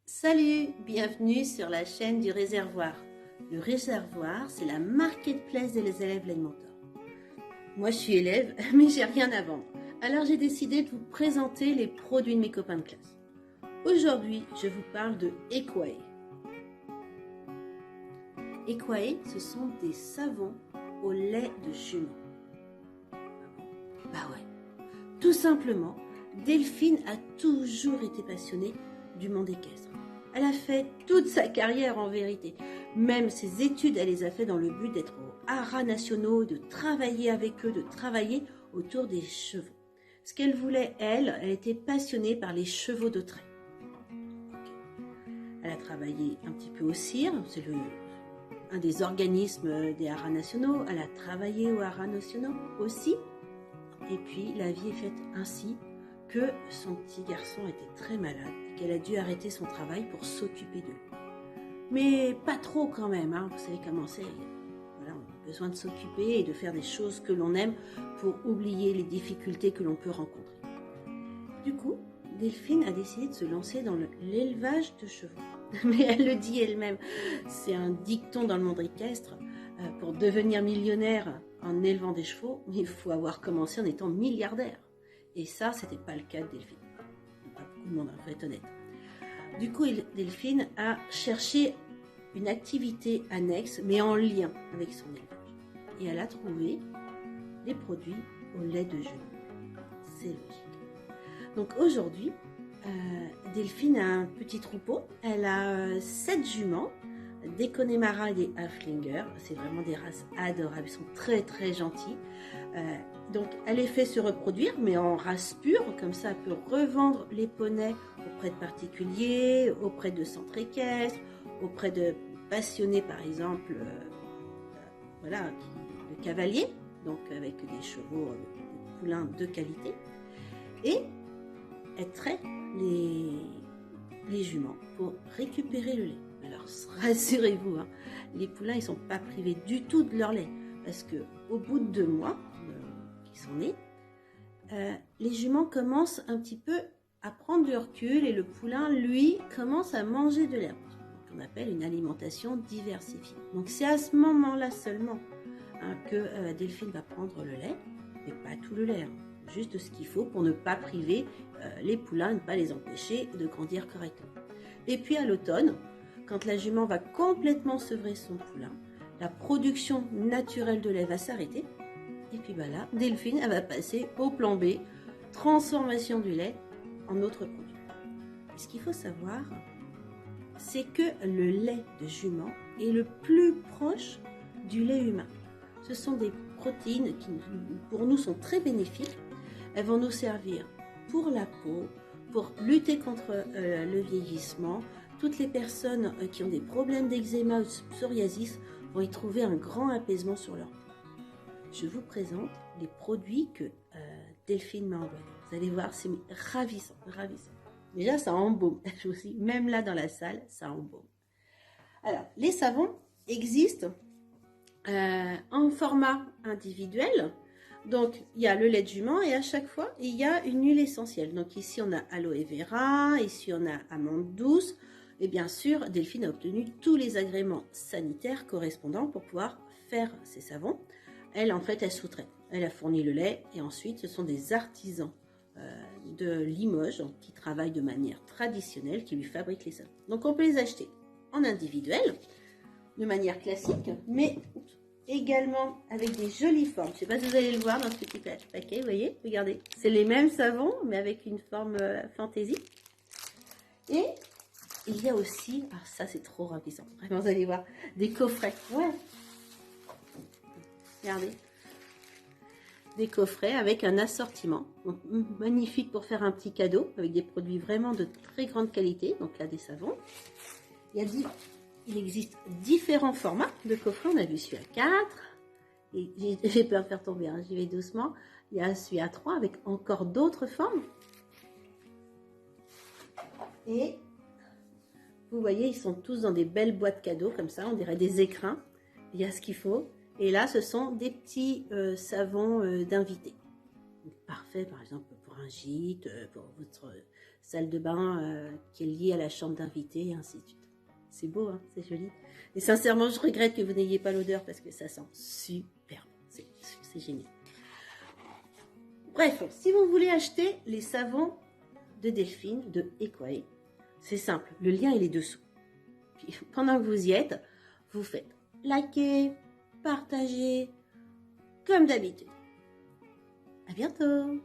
Salut, bienvenue sur la chaîne du réservoir. Le réservoir, c'est la marketplace des élèves Legmentor. Moi, je suis élève, mais j'ai rien à vendre. Alors, j'ai décidé de vous présenter les produits de mes copains de classe. Aujourd'hui, je vous parle de Equae. Equae, ce sont des savons au lait de jument. Bah ouais. Tout simplement, Delphine a toujours été passionnée du monde équestre. Elle a fait toute sa carrière en vérité. Même ses études, elle les a fait dans le but d'être aux haras nationaux, de travailler avec eux, de travailler autour des chevaux. Ce qu'elle voulait, elle était passionnée par les chevaux de trait. Elle a travaillé un petit peu au CIR, c'est un des organismes des haras nationaux. Elle a travaillé aux haras nationaux aussi. Et puis, la vie est faite ainsi que son petit garçon était très malade et qu'elle a dû arrêter son travail pour s'occuper de lui. Mais pas trop quand même, hein. Vous savez comment c'est. Voilà, on a besoin de s'occuper et de faire des choses que l'on aime pour oublier les difficultés que l'on peut rencontrer. Du coup, Delphine a décidé de se lancer dans l'élevage de chevaux. Mais elle le dit elle-même, c'est un dicton dans le monde équestre. Pour devenir millionnaire en élevant des chevaux, il faut avoir commencé en étant milliardaire. Et ça, c'était pas le cas de Delphine. Pas beaucoup de monde, il faut être honnête. Du coup, Delphine a cherché une activité annexe, mais en lien avec son élevage. Et elle a trouvé les produits au lait de jument. C'est logique. Donc aujourd'hui, Delphine a un petit troupeau. Elle a 7 juments, des Connemara et des Haflinger. C'est vraiment des races adorables. Ils sont très très gentils. Donc elle les fait se reproduire, mais en race pure. Comme ça, elle peut revendre les poneys auprès de particuliers, auprès de centres équestres, auprès de passionnés par exemple, voilà, de cavaliers, donc avec des chevaux, des poulains de qualité. Et elle traite les juments pour récupérer le lait. Alors rassurez-vous, hein, les poulains ils sont pas privés du tout de leur lait parce que au bout de 2 mois qu'ils sont nés, les juments commencent un petit peu à prendre du recul et le poulain lui commence à manger de l'herbe, qu'on appelle une alimentation diversifiée. Donc c'est à ce moment-là seulement que Delphine va prendre le lait, mais pas tout le lait. Hein. Juste ce qu'il faut pour ne pas priver les poulains, ne pas les empêcher de grandir correctement. Et puis à l'automne, quand la jument va complètement sevrer son poulain, la production naturelle de lait va s'arrêter. Et puis bah là, Delphine, elle va passer au plan B, transformation du lait en autre produit. Et ce qu'il faut savoir, c'est que le lait de jument est le plus proche du lait humain. Ce sont des protéines qui, pour nous, sont très bénéfiques. Elles vont nous servir pour la peau, pour lutter contre le vieillissement. Toutes les personnes qui ont des problèmes d'eczéma ou de psoriasis vont y trouver un grand apaisement sur leur peau. Je vous présente les produits que Delphine m'a envoyés. Vous allez voir, c'est ravissant, ravissant. Déjà, ça embaume. Je vous dis, même là dans la salle, ça embaume. Alors, les savons existent en format individuel. Donc, il y a le lait de jument et à chaque fois, il y a une huile essentielle. Donc ici, on a aloe vera, ici, on a amande douce. Et bien sûr, Delphine a obtenu tous les agréments sanitaires correspondants pour pouvoir faire ces savons. Elle, en fait, elle sous-traite. Elle a fourni le lait et ensuite, ce sont des artisans de Limoges qui travaillent de manière traditionnelle, qui lui fabriquent les savons. Donc, on peut les acheter en individuel, de manière classique, mais également avec des jolies formes. Je ne sais pas si vous allez le voir dans ce petit paquet, vous voyez, regardez. C'est les mêmes savons, mais avec une forme fantaisie. Et il y a aussi, ah ça c'est trop ravissant, vraiment vous allez voir, des coffrets. Ouais. Regardez. Des coffrets avec un assortiment. Donc, magnifique pour faire un petit cadeau, avec des produits vraiment de très grande qualité. Donc là, des savons. Il existe différents formats de coffrets. On a vu celui à 4. Et j'ai peur de faire tomber, hein, j'y vais doucement. Il y a celui à 3 avec encore d'autres formes. Et vous voyez, ils sont tous dans des belles boîtes cadeaux, comme ça, on dirait des écrins. Il y a ce qu'il faut. Et là, ce sont des petits savons d'invités. Parfait, par exemple, pour un gîte, pour votre salle de bain qui est liée à la chambre d'invité, et ainsi de suite. C'est beau, hein, c'est joli. Et sincèrement, je regrette que vous n'ayez pas l'odeur parce que ça sent super bon. C'est génial. Bref, si vous voulez acheter les savons de Delphine, de Equae, c'est simple, le lien il est dessous. Puis, pendant que vous y êtes, vous faites liker, partager, comme d'habitude. À bientôt!